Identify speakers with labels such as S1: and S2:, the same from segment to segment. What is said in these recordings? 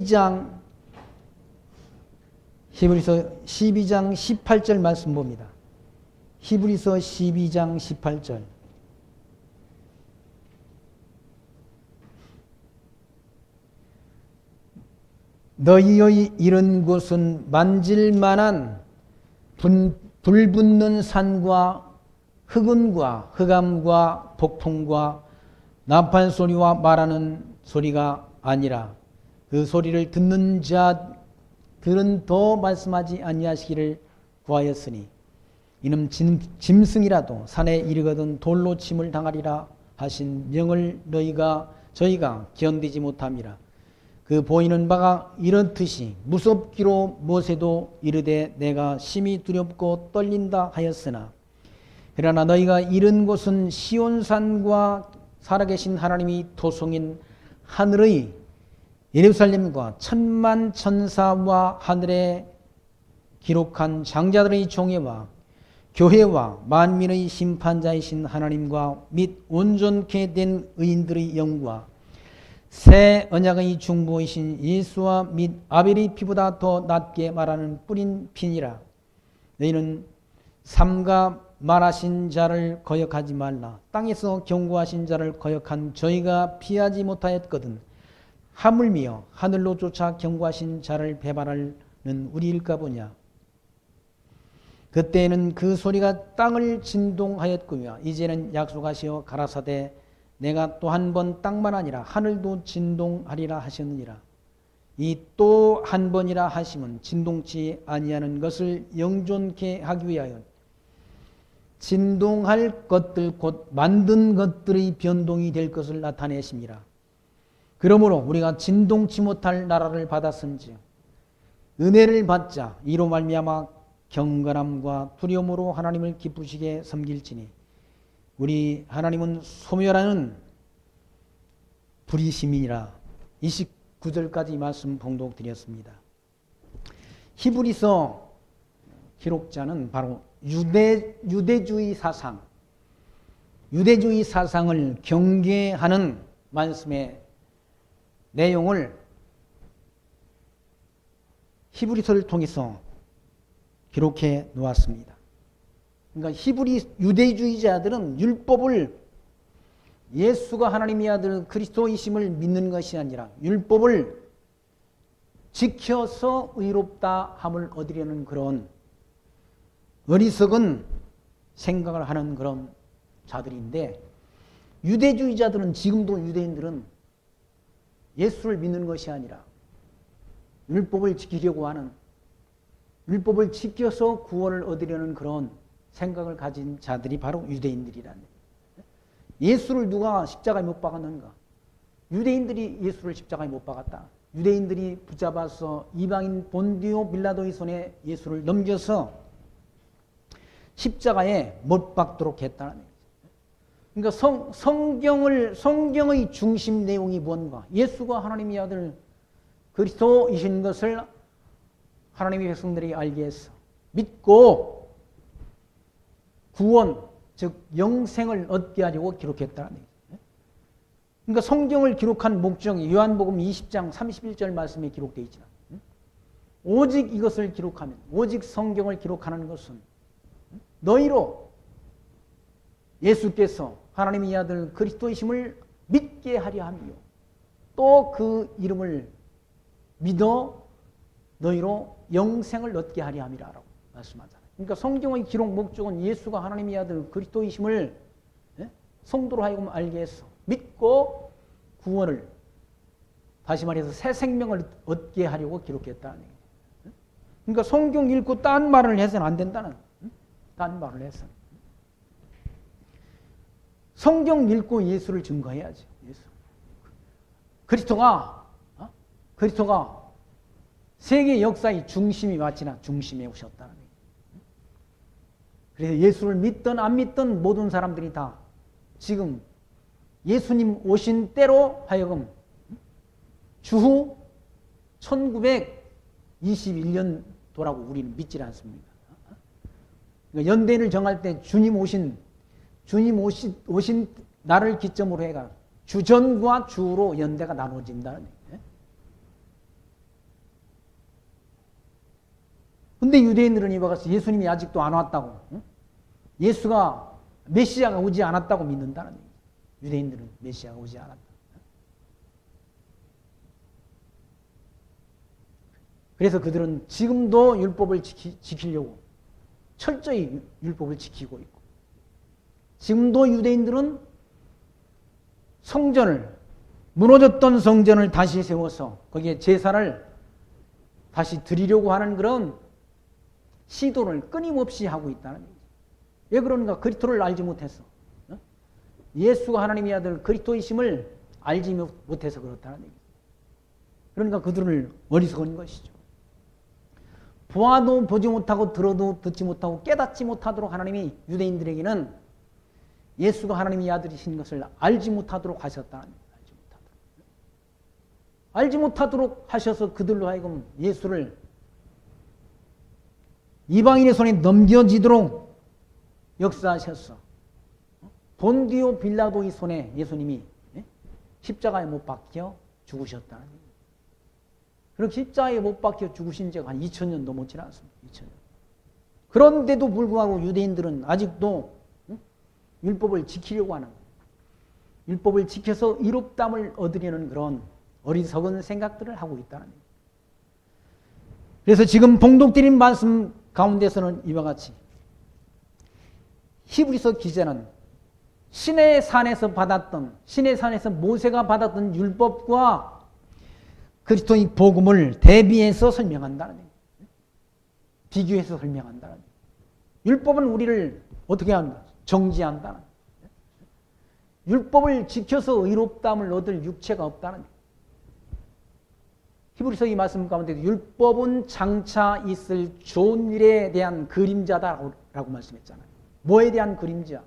S1: 12장 18절 말씀 봅니다. 히브리서 12장 18절. 너희의 이런 곳은 만질만한 불붙는 산과 흑운과 흑암과 폭풍과 나팔 소리와 말하는 소리가 아니라 그 소리를 듣는 자들은 더 말씀하지 아니하시기를 구하였으니 이는 짐승이라도 산에 이르거든 돌로 침을 당하리라 하신 명을 저희가 견디지 못함이라. 그 보이는 바가 이렇듯이 무섭기로 모세도 이르되 내가 심히 두렵고 떨린다 하였으나 그러나 너희가 이른 곳은 시온산과 살아계신 하나님이 토성인 하늘의 예루살렘과 천만 천사와 하늘에 기록한 장자들의 종회와 교회와 만민의 심판자이신 하나님과 및 온전케 된 의인들의 영과 새 언약의 중보이신 예수와 및 아벨의 피보다 더 낫게 말하는 뿌린 피니라. 너희는 삼가 말하신 자를 거역하지 말라. 땅에서 경고하신 자를 거역한 저희가 피하지 못하였거든 하물며 하늘로 쫓아 경고하신 자를 배반하는 우리일까 보냐. 그때에는 그 소리가 땅을 진동하였구며 이제는 약속하시어 가라사대 내가 또 한 번 땅만 아니라 하늘도 진동하리라 하셨느니라. 이 또 한 번이라 하심은 진동치 아니하는 것을 영존케 하기 위하여 진동할 것들 곧 만든 것들의 변동이 될 것을 나타내심이라. 그러므로 우리가 진동치 못할 나라를 받았은지 은혜를 받자 이로 말미암아 경건함과 두려움으로 하나님을 기쁘시게 섬길지니 우리 하나님은 소멸하는 불의심이니라. 29절까지 말씀 봉독드렸습니다. 히브리서 기록자는 바로 유대주의 사상을 경계하는 말씀의 내용을 히브리서를 통해서 기록해 놓았습니다. 그러니까 유대주의자들은 율법을 예수가 하나님의 아들 그리스도이심을 믿는 것이 아니라 율법을 지켜서 의롭다 함을 얻으려는 그런 어리석은 생각을 하는 그런 자들인데, 유대주의자들은 지금도 유대인들은 예수를 믿는 것이 아니라 율법을 지키려고 하는, 율법을 지켜서 구원을 얻으려는 그런 생각을 가진 자들이 바로 유대인들이라는. 예수를 누가 십자가에 못 박았는가? 유대인들이 예수를 십자가에 못 박았다. 유대인들이 붙잡아서 이방인 본디오 빌라도의 손에 예수를 넘겨서 십자가에 못 박도록 했다는 얘기죠. 그러니까 성경의 중심 내용이 뭔가? 예수가 하나님의 아들 그리스도이신 것을 하나님의 백성들이 알게 해서 믿고 구원, 즉 영생을 얻게 하려고 기록했다는 얘기죠. 그러니까 성경을 기록한 목적이 요한복음 20장 31절 말씀에 기록되어 있지만, 오직 이것을 기록하면, 오직 성경을 기록하는 것은 너희로 예수께서 하나님의 아들 그리스도이심을 믿게 하려 하며 또 그 이름을 믿어 너희로 영생을 얻게 하려 함이라고 말씀하잖아요. 그러니까 성경의 기록 목적은 예수가 하나님의 아들 그리스도이심을 성도로 하여금 알게 해서 믿고 구원을, 다시 말해서 새 생명을 얻게 하려고 기록했다는 얘기예요. 그러니까 성경 읽고 딴 말을 해서는 안 된다는, 딴 말을 해서. 성경 읽고 예수를 증거해야죠. 예수. 그리스도가 세계 역사의 중심이 왔지나 중심에 오셨다는 얘기예요. 그래서 예수를 믿든 안 믿든 모든 사람들이 다 지금 예수님 오신 때로 하여금 주후 1921년도라고 우리는 믿질 않습니다. 그러니까 연대를 정할 때 주님 오신 날을 기점으로 해가 주전과 주후로 연대가 나눠진다는 얘기예요. 근데 유대인들은 이와 같이 예수님이 아직도 안 왔다고, 응? 예수가 메시아가 오지 않았다고 믿는다는 얘기죠. 유대인들은 메시아가 오지 않았다. 그래서 그들은 지금도 율법을 지키려고 철저히 율법을 지키고 있고, 지금도 유대인들은 성전을, 무너졌던 성전을 다시 세워서 거기에 제사를 다시 드리려고 하는 그런 시도를 끊임없이 하고 있다는 얘기죠. 왜 그런가? 그리스도를 알지 못해서, 예수가 하나님의 아들 그리스도이심을 알지 못해서 그렇다는 얘기죠. 그러니까 그들을 어리석은 것이죠. 보아도 보지 못하고 들어도 듣지 못하고 깨닫지 못하도록 하나님이 유대인들에게는 예수가 하나님의 아들이신 것을 알지 못하도록 하셨다는 얘기죠. 알지 못하도록 하셔서 그들로 하여금 예수를 이방인의 손에 넘겨지도록 역사하셨어. 본디오 빌라도의 손에 예수님이 십자가에 못 박혀 죽으셨다는 얘기예요. 그렇게 십자가에 못 박혀 죽으신 지가 한 2000년 넘어 지났습니다. 2000년. 그런데도 불구하고 유대인들은 아직도 율법을 지키려고 하는 거예요. 율법을 지켜서 의롭다함을 얻으려는 그런 어리석은 생각들을 하고 있다는 얘기예요. 그래서 지금 봉독드린 말씀 가운데서는 이와 같이 히브리서 기자는 시내 산에서 모세가 받았던 율법과 그리스도의 복음을 대비해서 설명한다는 얘기예요. 비교해서 설명한다는 얘기예요. 율법은 우리를 어떻게 한다? 정지한다는 얘기예요. 율법을 지켜서 의롭다함을 얻을 육체가 없다는 얘기예요. 히브리서 이 말씀 가운데 율법은 장차 있을 좋은 일에 대한 그림자다라고 말씀했잖아요. 뭐에 대한 그림자?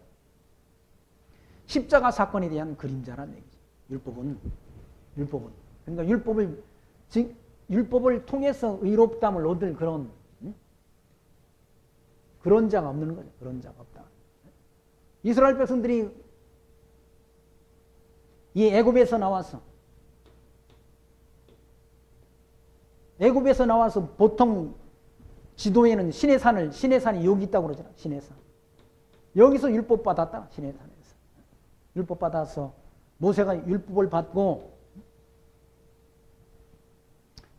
S1: 십자가 사건에 대한 그림자라는 얘기죠. 율법은. 그러니까 율법을 통해서 의롭다함을 얻을 그런 자가 없는 거죠. 그런 자가 없다. 이스라엘 백성들이 이 애굽에서 나와서 보통 지도에는 시내산이 여기 있다고 그러잖아. 시내산. 여기서 율법 받았다. 시내산에서. 율법 받아서 모세가 율법을 받고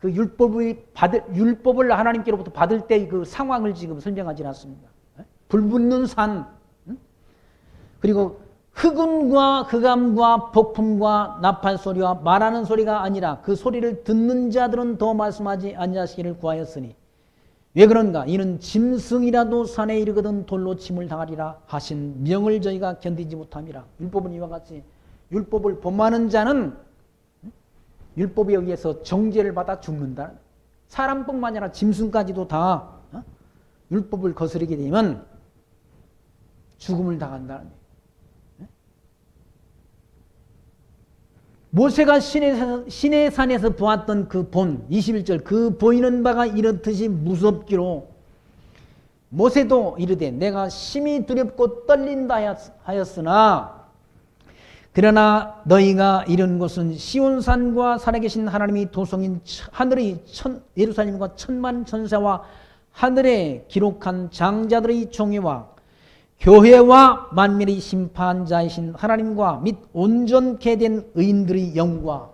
S1: 그 율법을 하나님께로부터 받을 때 그 상황을 지금 설명하지 않습니다. 불붙는 산, 그리고 흑음과 흑암과 폭풍과 나팔 소리와 말하는 소리가 아니라 그 소리를 듣는 자들은 더 말씀하지 아니하시기를 구하였으니 왜 그런가? 이는 짐승이라도 산에 이르거든 돌로 침을 당하리라 하신 명을 저희가 견디지 못함이라. 율법은 이와 같이 율법을 범하는 자는 율법에 의해서 정죄를 받아 죽는다. 사람뿐만 아니라 짐승까지도 다 율법을 거스르게 되면 죽음을 당한다는 거예요. 모세가 시내산에서 보았던 그 본, 21절, 그 보이는 바가 이렇듯이 무섭기로 모세도 이르되 내가 심히 두렵고 떨린다 하였으나 그러나 너희가 이른 곳은 시온산과 살아계신 하나님이 도성인 하늘의 예루살렘과 천만 천사와 하늘에 기록한 장자들의 총회와 교회와 만민의 심판자이신 하나님과 및 온전케 된 의인들의 영과,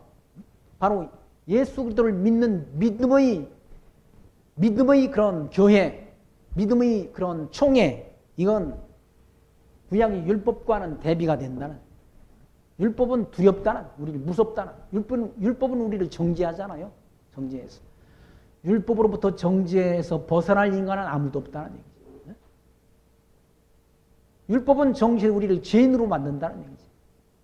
S1: 바로 예수 그리스도를 믿는 믿음의 그런 교회, 믿음의 그런 총회, 이건 구약의 율법과는 대비가 된다는. 율법은 두렵다는, 우리를 무섭다는. 율법은 우리를 정죄하잖아요. 정죄해서. 율법으로부터 정죄해서 벗어날 인간은 아무도 없다는 얘기죠. 율법은 정죄해 우리를 죄인으로 만든다는 얘기죠.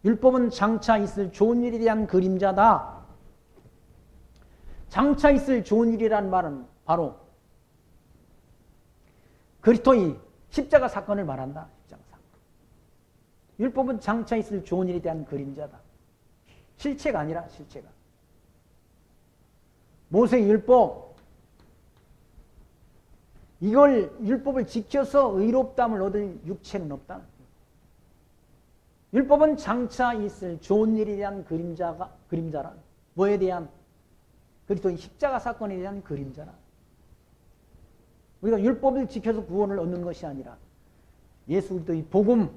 S1: 율법은 장차 있을 좋은 일에 대한 그림자다. 장차 있을 좋은 일이라는 말은 바로 그리스도의 십자가 사건을 말한다. 십자가 사건. 율법은 장차 있을 좋은 일에 대한 그림자다. 실체가 아니라 실체가. 모세의 율법, 이걸 율법을 지켜서 의롭다함을 얻을 육체는 없다. 율법은 장차 있을 좋은 일에 대한 그림자라. 뭐에 대한? 그리스도의 십자가 사건에 대한 그림자라. 우리가 율법을 지켜서 구원을 얻는 것이 아니라 예수 그리스도의 복음,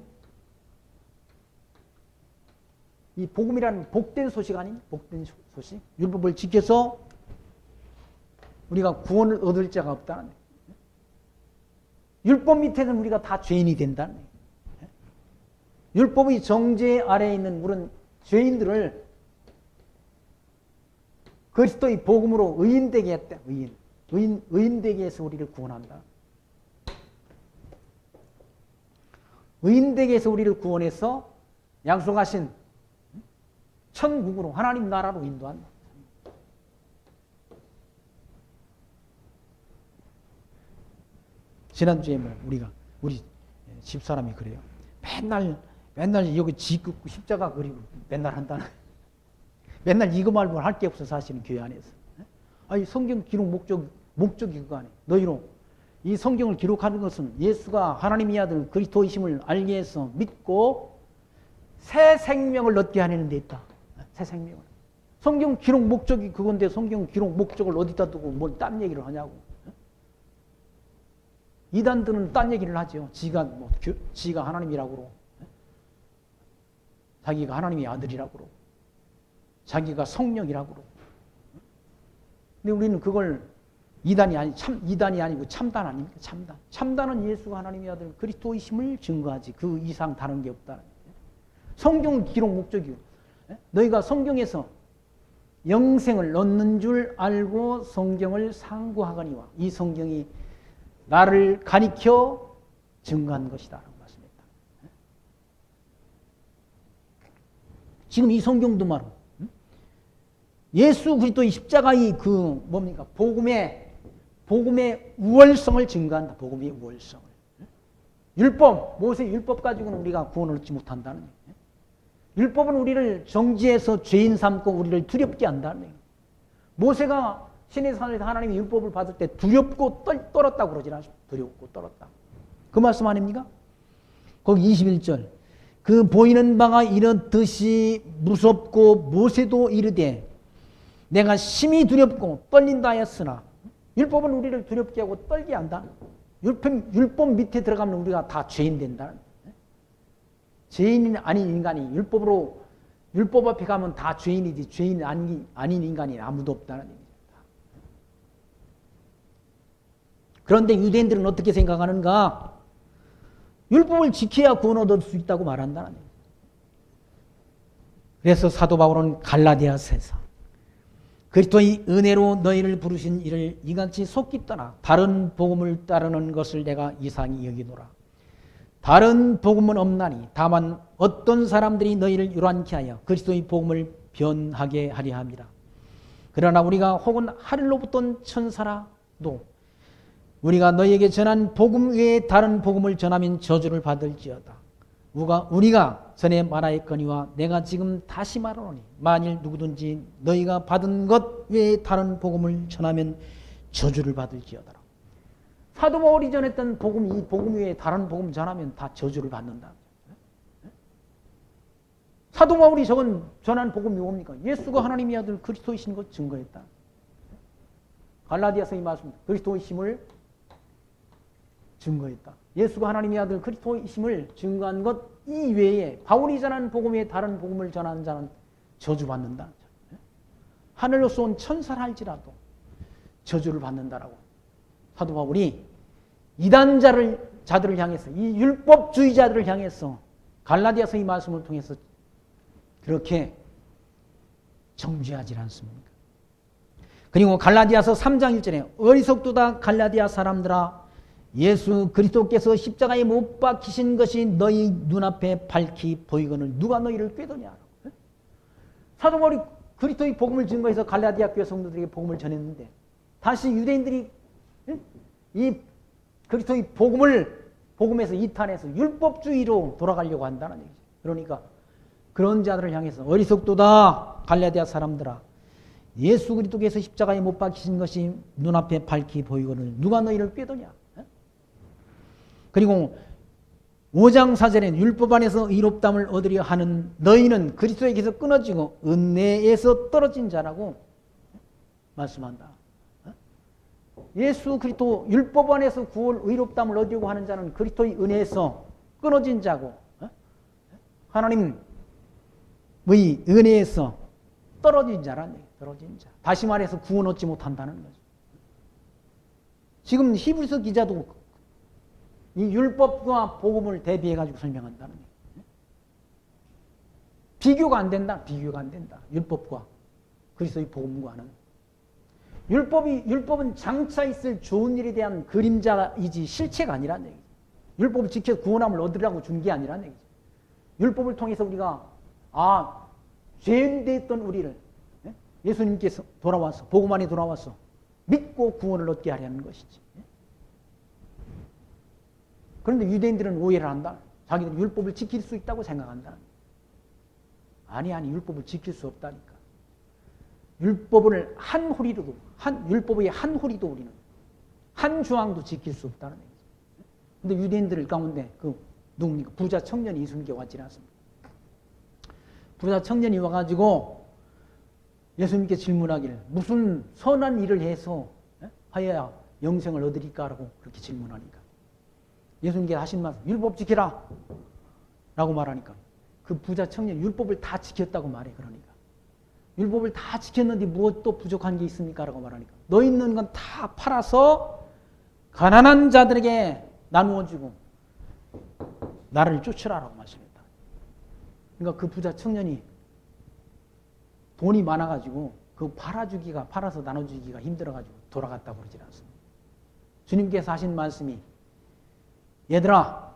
S1: 이 복음이라는 복된 소식 아닙니까? 복된 소식. 율법을 지켜서 우리가 구원을 얻을 자가 없다는 거예요. 율법 밑에는 우리가 다 죄인이 된다는 거예요. 율법의 정죄 아래에 있는 그런 죄인들을 그리스도의 복음으로 의인되게 했대. 의인되게 해서 우리를 구원한다. 의인되게 해서 우리를 구원해서 약속하신 천국으로 하나님 나라로 인도한다. 지난주에 우리 집사람이 그래요. 맨날 여기 지 긋고 십자가 그리고 맨날 한다는. 맨날 이거 말고는 할 게 없어 사실은 교회 안에서. 아니 성경 기록 목적이 그거 아니에요. 너희로 이 성경을 기록하는 것은 예수가 하나님의 아들 그리스도이심을 알게 해서 믿고 새 생명을 얻게 하는 데 있다. 새 생명을. 성경 기록 목적이 그건데 성경 기록 목적을 어디다 두고 뭘 딴 얘기를 하냐고. 이단들은 딴 얘기를 하죠. 지가 하나님이라고 그러고, 자기가 하나님의 아들이라고 그러고, 자기가 성령이라고 그러고. 근데 우리는 그걸 이단이 아니고 참단 아닙니까? 참단. 참단은 예수가 하나님의 아들 그리스도이심을 증거하지 그 이상 다른 게 없다는 거예요. 성경 기록 목적이요. 너희가 성경에서 영생을 얻는 줄 알고 성경을 상고하거니와 이 성경이 나를 가리켜 증거한 것이다 라고 말씀했다. 지금 이 성경도 말로 예수 그리스도의 십자가의 그 뭡니까? 복음의 우월성을 증거한다. 복음의 우월성을. 모세 율법 가지고는 우리가 구원을 얻지 못한다는 거예요. 율법은 우리를 정죄해서 죄인 삼고 우리를 두렵게 한다는 거예요. 모세가 신의 산에서 하나님의 율법을 받을 때 두렵고 떨었다고 그러지 않습니까? 두렵고 떨었다. 그 말씀 아닙니까? 거기 21절. 그 보이는 바가 이렇듯이 무섭고 모세도 이르되 내가 심히 두렵고 떨린다 하였으나 율법은 우리를 두렵게 하고 떨게 한다. 율법 밑에 들어가면 우리가 다 죄인 된다. 죄인이 아닌 인간이 율법 앞에 가면 다 죄인이지 죄인 아닌 인간이 아무도 없다는 얘기죠. 그런데 유대인들은 어떻게 생각하는가? 율법을 지켜야 구원 얻을 수 있다고 말한다는 얘기죠. 그래서 사도 바울은 갈라디아서에서 그리스도의 은혜로 너희를 부르신 이를 이같이 속기 떠나 다른 복음을 따르는 것을 내가 이상히 여기노라. 다른 복음은 없나니 다만 어떤 사람들이 너희를 요란케 하여 그리스도의 복음을 변하게 하려 함이라. 그러나 우리가 혹은 하늘로부터 온 천사라도 우리가 너희에게 전한 복음 외에 다른 복음을 전하면 저주를 받을지어다. 우리가 전에 말하였거니와 내가 지금 다시 말하노니 만일 누구든지 너희가 받은 것 외에 다른 복음을 전하면 저주를 받을지어다. 사도 바울이 전했던 이 복음 외에 다른 복음 전하면 다 저주를 받는다. 사도 바울이 전한 복음이 뭡니까? 예수가 하나님의 아들 그리스도이신 것 증거했다. 갈라디아서 이 말씀 그리스도이심을 증거했다. 예수가 하나님의 아들 그리스도이심을 증거한 것 이외에 바울이 전한 복음 외에 다른 복음을 전하는 자는 저주받는다. 하늘로서 온 천사라 할지라도 저주를 받는다라고 사도 바울이 자들을 향해서 이 율법주의자들을 향해서 갈라디아서 이 말씀을 통해서 그렇게 정죄하지 않습니까? 그리고 갈라디아서 3장 1절에 어리석도다 갈라디아 사람들아 예수 그리스도께서 십자가에 못 박히신 것이 너희 눈앞에 밝히 보이거늘 누가 너희를 꾀더냐. 사도 바울이 그리스도의 복음을 증거해서 갈라디아 교회 성도들에게 복음을 전했는데 다시 유대인들이 이 그리스도의 복음에서 이탄해서 율법주의로 돌아가려고 한다는 얘기죠. 그러니까 그런 자들을 향해서 어리석도다 갈라디아 사람들아 예수 그리스도께서 십자가에 못 박히신 것이 눈앞에 밝히 보이거늘 누가 너희를 꾀더냐. 그리고 5장 4절에 율법 안에서 의롭다함을 얻으려 하는 너희는 그리스도에게서 끊어지고 은혜에서 떨어진 자라고 말씀한다. 예수 그리스도 율법 안에서 구원 의롭담을 얻으려고 하는 자는 그리스도의 은혜에서 끊어진 자고 하나님의 은혜에서 떨어진 자란 얘기. 떨어진 자. 다시 말해서 구원 얻지 못한다는 거죠. 지금 히브리서 기자도 이 율법과 복음을 대비해 가지고 설명한다는 얘기. 비교가 안 된다. 비교가 안 된다. 율법과 그리스도의 복음과는. 율법은 장차 있을 좋은 일에 대한 그림자이지 실체가 아니란 얘기죠. 율법을 지켜 구원함을 얻으라고 준 게 아니란 얘기죠. 율법을 통해서 우리가 죄인되었던 우리를 예수님께서 돌아와서 복음 안에 돌아와서 믿고 구원을 얻게 하려는 것이지. 그런데 유대인들은 오해를 한다. 자기들은 율법을 지킬 수 있다고 생각한다. 아니 율법을 지킬 수 없다니까. 율법을 율법의 한 호리도 우리는 한 조항도 지킬 수 없다는 얘기죠. 근데 유대인들 가운데 누굽니까? 부자 청년이 예수님께 왔지 않습니까? 부자 청년이 와가지고 예수님께 질문하기를 무슨 선한 일을 해서 하여야 영생을 얻으리까라고 그렇게 질문하니까 예수님께 하신 말씀 율법 지키라 라고 말하니까 그 부자 청년 율법을 다 지켰다고 말해. 그러니까 율법을 다 지켰는데 무엇 또 부족한 게 있습니까? 라고 말하니까 너 있는 건 다 팔아서 가난한 자들에게 나누어주고 나를 쫓으라라고 말씀했다. 그러니까 그 부자 청년이 돈이 많아가지고 팔아서 나눠주기가 힘들어가지고 돌아갔다고 그러지 않습니다. 주님께서 하신 말씀이 얘들아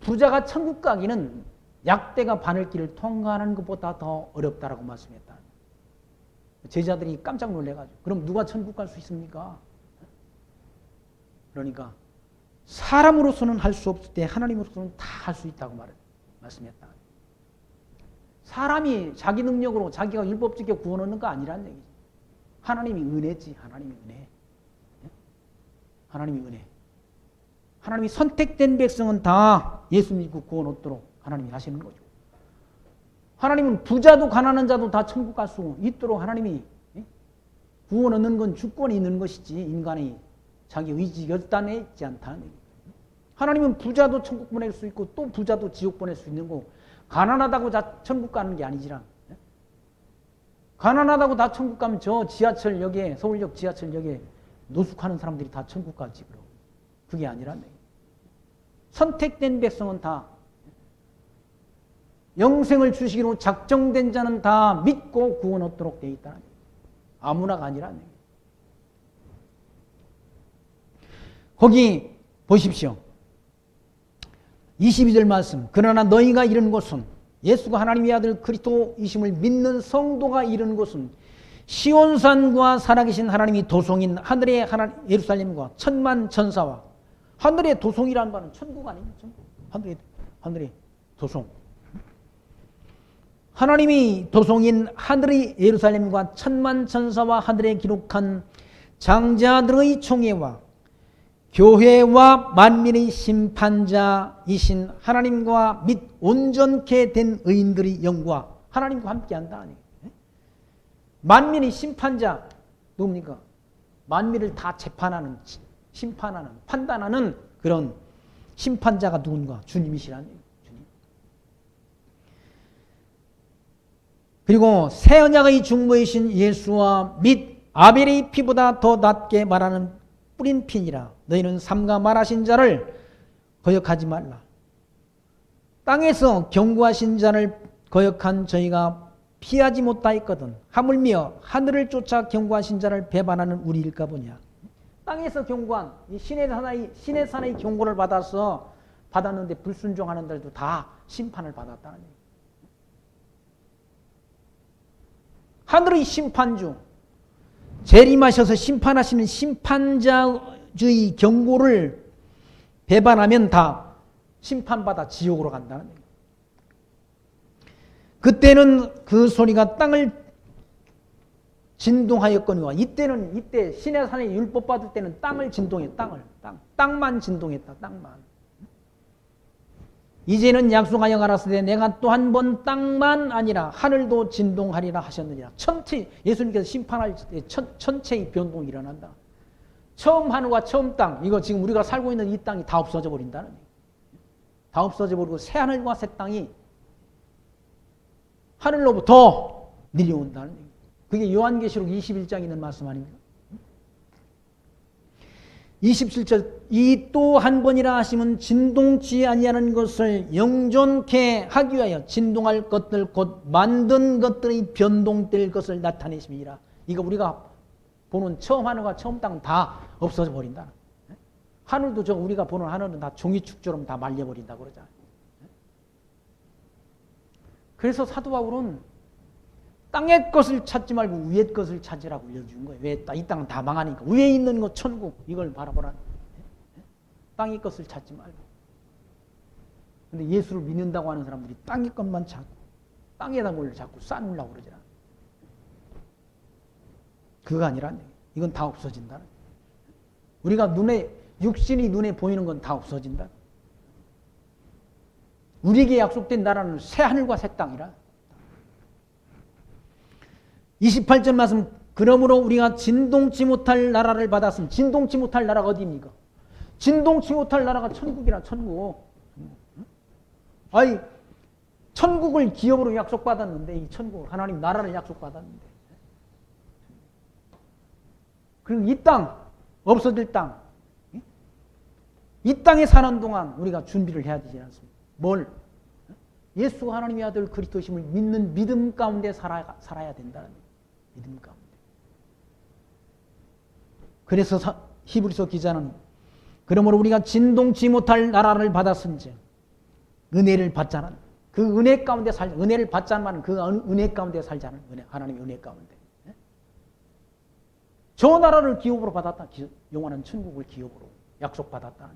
S1: 부자가 천국 가기는 약대가 바늘길을 통과하는 것보다 더 어렵다라고 말씀했다. 제자들이 깜짝 놀래가지고 그럼 누가 천국 갈 수 있습니까? 그러니까 사람으로서는 할 수 없을 때 하나님으로서는 다 할 수 있다고 말씀했다. 사람이 자기 능력으로 자기가 율법 지켜 구원 얻는 거 아니라는 얘기지. 하나님이 은혜지. 하나님이 은혜. 하나님이 은혜. 하나님이 선택된 백성은 다 예수 믿고 구원 얻도록 하나님이 하시는 거죠. 하나님은 부자도 가난한 자도 다 천국 갈 수 있도록 하나님이 구원 얻는 건 주권이 있는 것이지 인간이 자기 의지 결단에 있지 않다는 얘기예요. 하나님은 부자도 천국 보낼 수 있고 또 부자도 지옥 보낼 수 있는 거고 가난하다고 다 천국 가는 게 아니지라. 가난하다고 다 천국 가면 저 지하철역에 서울역 지하철역에 노숙하는 사람들이 다 천국 가지. 그게 아니란 얘기예요. 선택된 백성은 다 영생을 주시기로 작정된 자는 다 믿고 구원 얻도록 되어 있다는 얘기예요. 아무나가 아니라는 얘기예요. 거기 보십시오. 22절 말씀. 그러나 너희가 이른 곳은 예수가 하나님의 아들 그리스도이심을 믿는 성도가 이른 곳은 시온산과 살아계신 하나님이 도성인 하늘의 예루살렘과 천만 천사와 하늘의 도성이라는 바는 천국 아닙니까? 천국. 하늘의 도성. 하나님이 도성인 하늘의 예루살렘과 천만 천사와 하늘에 기록한 장자들의 총회와 교회와 만민의 심판자이신 하나님과 및 온전케 된 의인들의 영과 하나님과 함께한다. 만민의 심판자 누굽니까? 만민을 다 재판하는, 심판하는, 판단하는 그런 심판자가 누군가? 주님이시라는 얘기예요. 주님. 그리고 새 언약의 중보이신 예수와 및 아벨의 피보다 더 낫게 말하는 뿌린 피니라. 너희는 삼가 말하신 자를 거역하지 말라. 땅에서 경고하신 자를 거역한 저희가 피하지 못하였거든. 하물며 하늘을 쫓아 경고하신 자를 배반하는 우리일까 보냐. 땅에서 경고한 이 신의 산의 경고를 받았는데 불순종하는 자들도 다 심판을 받았다는 얘기예요. 하늘의 심판주, 재림하셔서 심판하시는 심판자의 경고를 배반하면 다 심판받아 지옥으로 간다는 얘기예요. 그때는 그 소리가 땅을 진동하였거니와 이때 신의 산에 율법 받을 때는 땅을 진동해. 땅만 진동했다. 땅만. 이제는 약속하여 가라사대 내가 또 한 번 땅만 아니라 하늘도 진동하리라 하셨느니라. 예수님께서 심판할 때 천체의 변동이 일어난다. 처음 하늘과 처음 땅, 이거 지금 우리가 살고 있는 이 땅이 다 없어져 버린다는 얘기. 다 없어져 버리고 새 하늘과 새 땅이 하늘로부터 내려온다는 얘기. 그게 요한계시록 21장에 있는 말씀 아닙니까? 27절, 이 또 한 번이라 하시면 진동치 아니하는 것을 영존케 하기 위하여 진동할 것들 곧 만든 것들이 변동될 것을 나타내심이라. 이거 우리가 보는 처음 하늘과 처음 땅은 다 없어져 버린다. 하늘도 저 우리가 보는 하늘은 다 종이축처럼 다 말려버린다 그러잖아요. 그래서 사도 바울은 땅의 것을 찾지 말고 위의 것을 찾으라고 알려준 거예요. 왜? 이 땅은 다 망하니까. 위에 있는 것 천국 이걸 바라보라. 땅의 것을 찾지 말고. 근데 예수를 믿는다고 하는 사람들이 땅의 것만 찾고 땅에다 뭘 자꾸 쌓으려고 그러잖아. 그거 아니란 얘기예요. 이건 다 없어진다. 우리가 육신이 눈에 보이는 건 다 없어진다. 우리에게 약속된 나라는 새 하늘과 새 땅이라. 28절 말씀, 그러므로 우리가 진동치 못할 나라를 받았으면, 진동치 못할 나라가 어디입니까? 진동치 못할 나라가 천국이라. 천국. 아니 천국을 기업으로 약속받았는데, 이 천국 하나님 나라를 약속받았는데, 그리고 이 땅, 없어질 땅, 이 땅에 사는 동안 우리가 준비를 해야 되지 않습니까? 뭘? 예수 하나님의 아들 그리스도심을 믿는 믿음 가운데 살아야 된다는 거예요. 믿음 가운데. 그래서 히브리서 기자는 그러므로 우리가 진동치 못할 나라를 받았은즉 은혜를 받자는, 그 은혜 가운데 은혜를 받자는 말은 그 은혜 가운데 살자는, 은혜, 하나님의 은혜 가운데. 저 나라를 기업으로 받았다. 영원한 천국을 기업으로 약속받았다.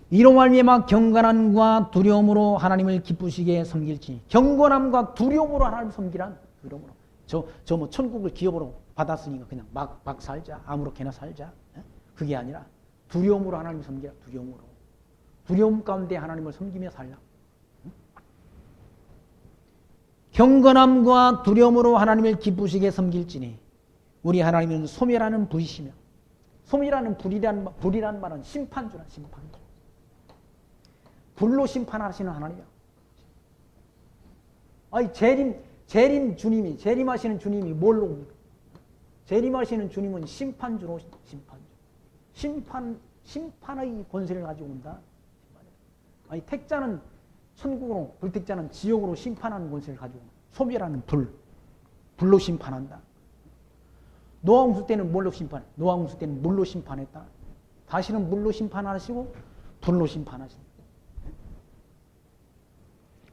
S1: 이로 말미암아 경건함과 두려움으로 하나님을 기쁘시게 섬길지. 경건함과 두려움으로 하나님을 섬기란. 두려움으로. 저 뭐 천국을 기업으로 받았으니까 그냥 막 살자. 아무렇게나 살자. 그게 아니라 두려움으로 하나님을 섬기라. 두려움으로. 두려움 가운데 하나님을 섬기며 살라. 경건함과 두려움으로 하나님을 기쁘시게 섬길지니 우리 하나님은 소멸하는 불이시며, 소멸하는 불이라는 말은 심판주라. 심판주. 불로 심판하시는 하나님이야. 아니 재림하시는 주님이 뭘로 옵니까? 재림하시는 주님은 심판주로. 심판의 권세를 가지고 온다. 아니 택자는 천국으로, 불택자는 지옥으로 심판하는 권세를 가지고 온다. 소멸하는 불로 심판한다. 노아홍수 때는 뭘로 심판해? 노아홍수 때는 물로 심판했다. 다시는 물로 심판하시고 불로 심판하신다.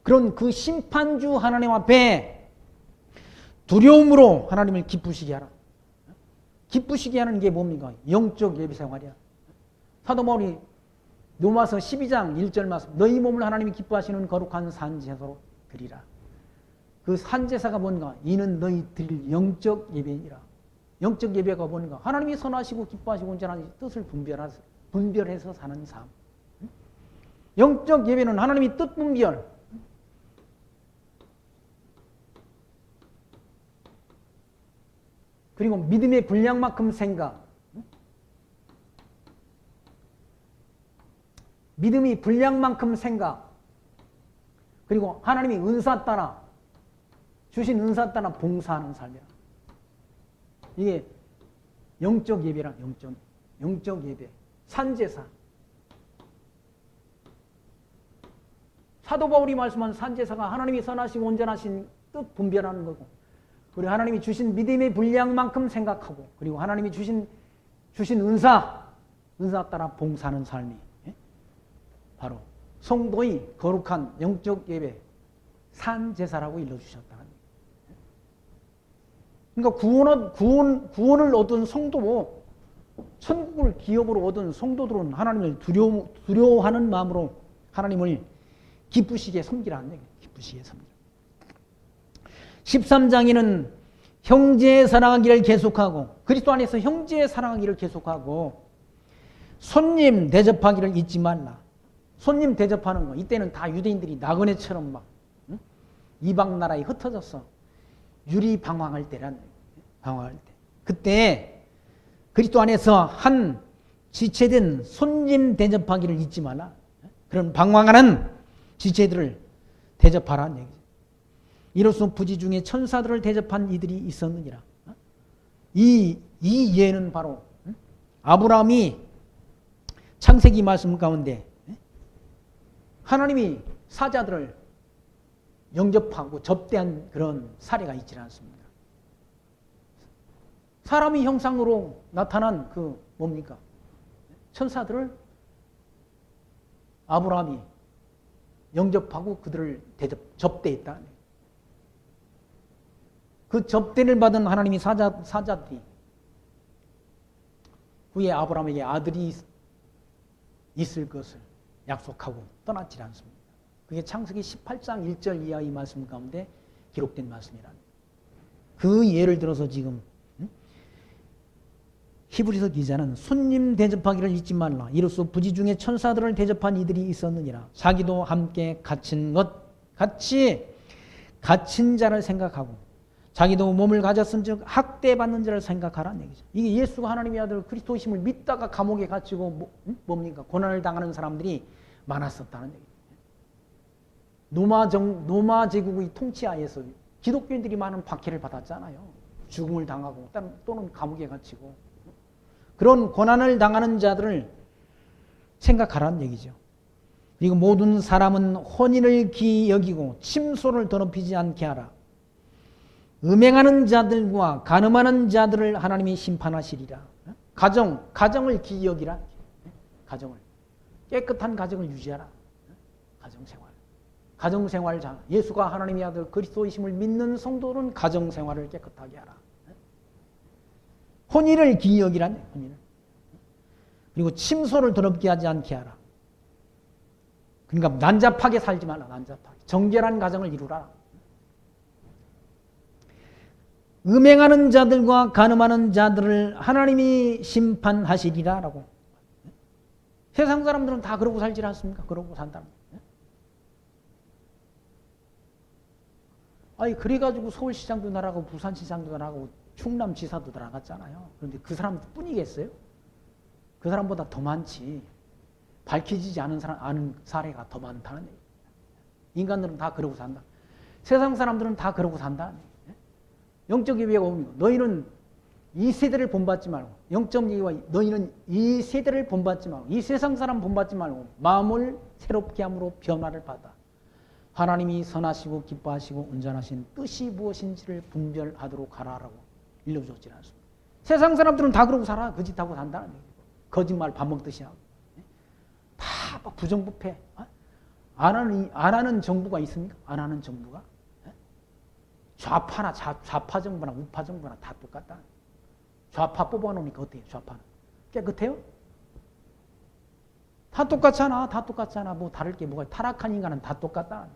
S1: 그런 그 심판주 하나님 앞에 두려움으로 하나님을 기쁘시게 하라. 기쁘시게 하는 게 뭡니까? 영적 예배 생활이야. 사도 바울이 로마서 12장 1절 말씀, 너희 몸을 하나님이 기뻐하시는 거룩한 산제사로 드리라. 그 산제사가 뭔가? 이는 너희 드릴 영적 예배이라. 영적 예배가 뭔가? 하나님이 선하시고 기뻐하시고 온전한 뜻을 분별해서 사는 삶. 영적 예배는 하나님이 뜻 분별. 그리고 믿음의 분량만큼 생각. 믿음이 분량만큼 생각. 그리고 하나님이 은사 따라 주신 은사 따라 봉사하는 삶이야. 이게 영적 예배란. 영적 예배. 산제사. 사도 바울이 말씀한 산제사가 하나님이 선하시고 온전하신 뜻 분별하는 거고, 그리고 하나님이 주신 믿음의 분량만큼 생각하고, 그리고 하나님이 주신 은사 따라 봉사하는 삶이 바로 성도의 거룩한 영적 예배, 산제사라고 일러주셨다. 그러니까 구원을 얻은 성도, 천국을 기업으로 얻은 성도들은 하나님을 두려워하는 마음으로 하나님을 기쁘시게 섬기라는 얘기예요. 기쁘시게 섬기라. 13장에는 형제의 사랑하기를 계속하고, 그리스도 안에서 형제의 사랑하기를 계속하고, 손님 대접하기를 잊지 말라. 손님 대접하는 거, 이때는 다 유대인들이 나그네처럼 막 이방 나라에 흩어져서 유리방황할 때란, 방황할 때. 그때 그리스도 안에서 한 지체된 손님 대접하기를 잊지 말라. 그런 방황하는 지체들을 대접하라는 얘기죠. 이로써 부지 중에 천사들을 대접한 이들이 있었느니라. 이 예는 바로 아브라함이 창세기 말씀 가운데 하나님이 사자들을 영접하고 접대한 그런 사례가 있지 않습니까? 사람의 형상으로 나타난 그 뭡니까? 천사들을 아브라함이 영접하고 그들을 접대했다. 그 접대를 받은 하나님이 사자들이 후에 아브라함에게 아들이 있을 것을 약속하고 떠났지 않습니다. 그게 창세기 18장 1절 이하의 말씀 가운데 기록된 말씀이랍니다. 그 예를 들어서 지금 히브리서 기자는 손님 대접하기를 잊지 말라. 이로써 부지 중에 천사들을 대접한 이들이 있었느니라. 자기도 함께 같이 갇힌 자를 생각하고 자기도 몸을 가졌은즉 학대받는 자를 생각하라는 얘기죠. 이게 예수가 하나님의 아들 그리스도이심을 믿다가 감옥에 갇히고 뭡니까? 고난을 당하는 사람들이 많았었다는 얘기죠. 로마 제국의 통치하에서 기독교인들이 많은 박해를 받았잖아요. 죽음을 당하고 또는 감옥에 갇히고 그런 고난을 당하는 자들을 생각하라는 얘기죠. 그리고 모든 사람은 혼인을 귀히 여기고 침소를 더럽히지 않게 하라. 음행하는 자들과 간음하는 자들을 하나님이 심판하시리라. 가정을 귀히 여기라. 가정을 깨끗한 가정을 유지하라. 가정생활 예수가 하나님의 아들 그리스도이심을 믿는 성도는 가정생활을 깨끗하게 하라. 혼인을 귀히 여기라네. 혼인을. 그리고 침소를 더럽게 하지 않게 하라. 그러니까 난잡하게 살지 말라. 난잡하게. 정결한 가정을 이루라. 음행하는 자들과 간음하는 자들을 하나님이 심판하시리라라고. 세상 사람들은 다 그러고 살지 않습니까? 그러고 산다는 거예요. 아니 그래가지고 서울시장도 나가고 부산시장도 나가고 충남지사도 나갔잖아요. 그런데 그 사람뿐이겠어요? 그 사람보다 더 많지. 밝혀지지 않은 사례가 더 많다는 얘기예요. 인간들은 다 그러고 산다. 세상 사람들은 다 그러고 산다. 영적 예배가 옵니다. 너희는 이 세대를 본받지 말고, 영적 예배와 너희는 이 세대를 본받지 말고, 이 세상 사람 본받지 말고 마음을 새롭게 함으로 변화를 받아 하나님이 선하시고 기뻐하시고 온전하신 뜻이 무엇인지를 분별하도록 하라라고 일러주었지 않습니까? 세상 사람들은 다 그러고 살아. 거짓하고 산다는 얘기예요. 거짓말 밥 먹듯이 하고. 다 부정부패. 안 하는 정부가 있습니까? 안 하는 정부가? 좌파 정부나 우파 정부나 다 똑같다. 좌파 뽑아놓으니까 어때요? 좌파는 깨끗해요? 다 똑같잖아. 다 똑같잖아. 뭐 다를 게 뭐가 타락한 인간은 다 똑같다.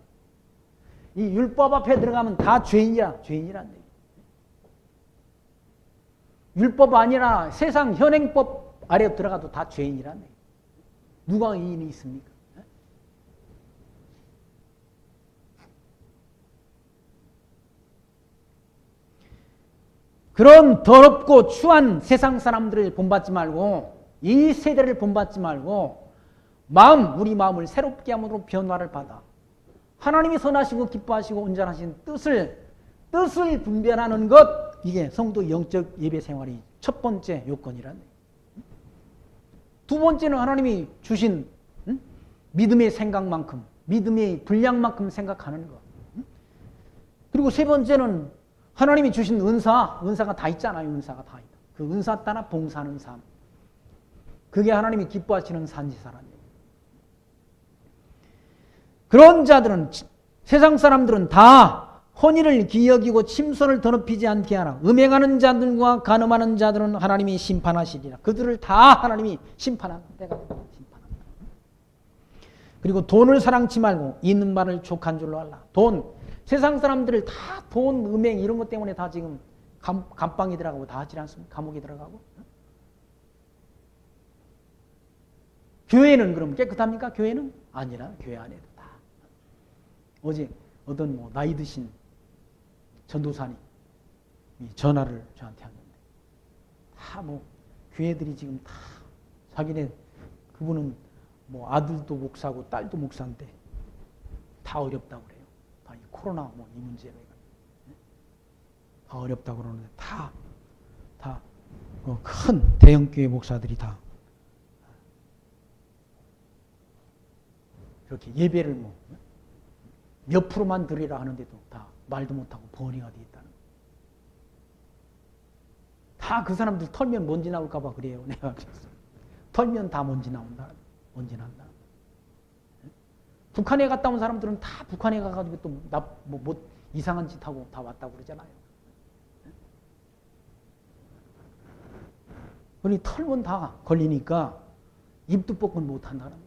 S1: 이 율법 앞에 들어가면 다 죄인이란 얘기. 율법 아니라 세상 현행법 아래 들어가도 다 죄인이란 얘기. 누가 의인이 있습니까? 그런 더럽고 추한 세상 사람들을 본받지 말고 이 세대를 본받지 말고 우리 마음을 새롭게 함으로 변화를 받아 하나님이 선하시고 기뻐하시고 온전하신 뜻을 분별하는 것, 이게 성도 영적 예배 생활의 첫 번째 요건이라네. 두 번째는 하나님이 주신 믿음의 생각만큼, 믿음의 분량만큼 생각하는 것. 그리고 세 번째는 하나님이 주신 은사가 다 있잖아요. 은사가 다 있다. 그 은사 따라 봉사하는 삶. 그게 하나님이 기뻐하시는 산지사라는 얘기예요. 그런 자들은, 세상 사람들은 다 혼인을 귀히 여기고 침소를 더럽히지 않게 하라. 음행하는 자들과 간음하는 자들은 하나님이 심판하시리라. 그들을 다 하나님이 심판한다. 내가 심판한다. 그리고 돈을 사랑치 말고 있는 말을 족한 줄로 알라. 세상 사람들을 다 돈, 음행 이런 것 때문에 다 지금 감방에 들어가고 다 하지 않습니까? 감옥에 들어가고. 교회는 그럼 깨끗합니까? 교회는? 아니라 교회 안에도 다. 어제 어떤 나이 드신 전도사님이 전화를 저한테 하는데 다 교회들이 지금 다 자기네 그분은 뭐 아들도 목사고 딸도 목사인데 다 어렵다고 그래요. 다 이 코로나 뭐 이 문제로 다 어렵다고 그러는데 다 큰 대형 교회 목사들이 다 이렇게 예배를 뭐 몇 프로만 드리라 하는데도 다 말도 못하고 번이가 돼 있다는. 다 그 사람들 털면 먼지 나올까 봐 그래요. 내가 그랬어. 털면 다 먼지 나온다. 먼지 난다. 북한에 갔다 온 사람들은 다 북한에 가가지고 또 뭐 이상한 짓 하고 다 왔다고 그러잖아요. 그러니 털면 다 걸리니까 입도 뻗고 못한다는 거예요.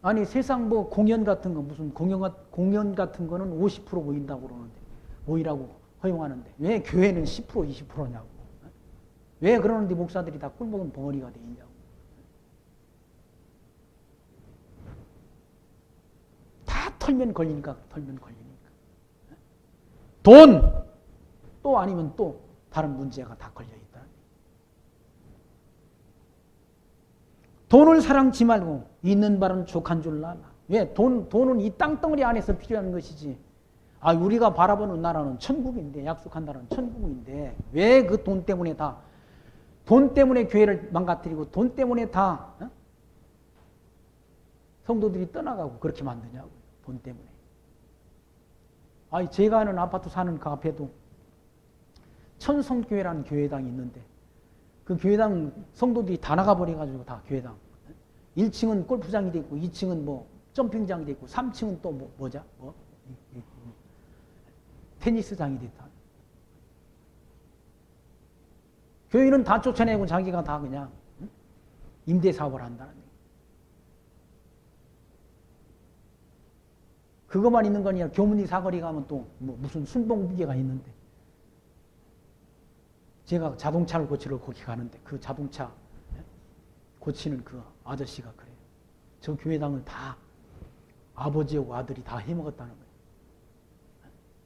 S1: 아니 세상 뭐 공연 같은 거 무슨 공연 같은 거는 50% 모인다고 그러는데 모이라고 허용하는데 왜 교회는 10% 20%냐고. 왜 그러는데 목사들이 다 꿀먹은 벙어리가 돼 있냐고. 다 털면 걸리니까. 돈! 또 아니면 또 다른 문제가 다 걸려있다. 돈을 사랑치 말고 있는 바는 족한 줄 알라. 왜? 돈은 이 땅덩어리 안에서 필요한 것이지. 아, 우리가 바라보는 나라는 천국인데, 약속한 나라는 천국인데, 왜 그 돈 때문에 돈 때문에 교회를 망가뜨리고, 돈 때문에 성도들이 떠나가고 그렇게 만드냐고. 돈 때문에. 아니, 제가 아는 아파트 사는 그 앞에도 천성교회라는 교회당이 있는데, 그 교회당 성도들이 다 나가버려가지고 다 교회당. 1층은 골프장이 돼 있고, 2층은 뭐 점핑장이 돼 있고, 3층은 또 뭐죠? 테니스장이 됐다. 교인은 다 쫓아내고 자기가 다 그냥 임대사업을 한다는 얘기. 그것만 있는 거 아니라 교문리 사거리 가면 또 뭐 무슨 순봉부계가 있는데 제가 자동차를 고치러 거기 가는데 그 자동차 고치는 그 아저씨가 그래요. 저 교회당을 다 아버지하고 아들이 다 해먹었다는 거예요.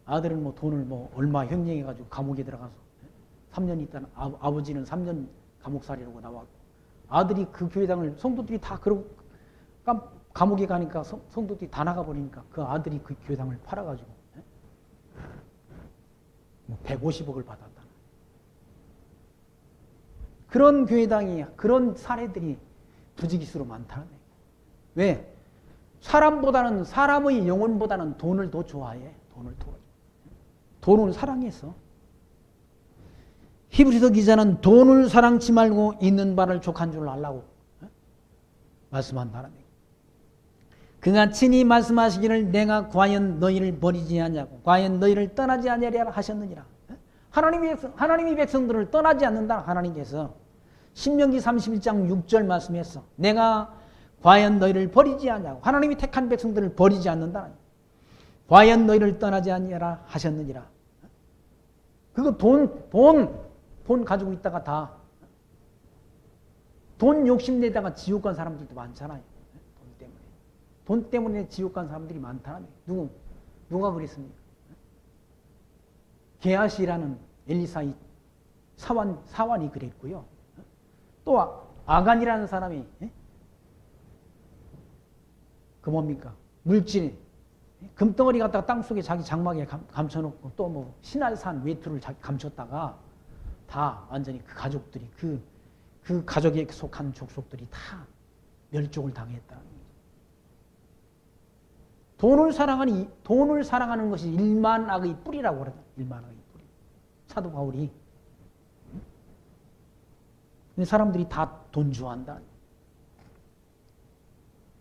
S1: 아들은 뭐 돈을 뭐 얼마 형량해가지고 감옥에 들어가서 3년 있다는 아버지는 3년 감옥살이라고 나왔고 아들이 그 교회당을 성도들이 다 그러고 감옥에 가니까 성도들이 다 나가버리니까 그 아들이 그 교회당을 팔아가지고 뭐 150억을 받았다. 그런 교회당이 그런 사례들이 부지기수로 많다는 거예요. 왜? 사람의 영혼보다는 돈을 더 좋아해. 돈을 사랑해서. 히브리서 기자는 돈을 사랑치 말고 있는 바를 족한 줄 알라고 말씀한다는 거예요. 그가 친히 말씀하시기를 내가 과연 너희를 버리지 않냐고 과연 너희를 떠나지 않으리라 하셨느니라. 하나님이 백성들을 떠나지 않는다. 하나님께서 신명기 31장 6절 말씀했어. 내가 과연 너희를 버리지 않냐고 하나님이 택한 백성들을 버리지 않는다. 과연 너희를 떠나지 않으리라 하셨느니라. 그거 돈 가지고 있다가 다 돈 욕심내다가 지옥 간 사람들도 많잖아요. 돈 때문에 지옥 간 사람들이 많다는 거예요. 누가 그랬습니까? 게하시라는 엘리사의 사환이 그랬고요. 또 아간이라는 사람이 그 뭡니까? 물질 금덩어리 갖다가 땅속에 자기 장막에 감춰놓고 또 뭐 신할산 외투를 감췄다가 다 완전히 그 가족들이 그 가족에 속한 족속들이 다 멸종을 당했다는 거죠. 돈을 사랑하는 것이 일만악의 뿌리라고 그러죠. 일만악의 뿌리. 사도 바울이. 근데 사람들이 다 돈 좋아한다.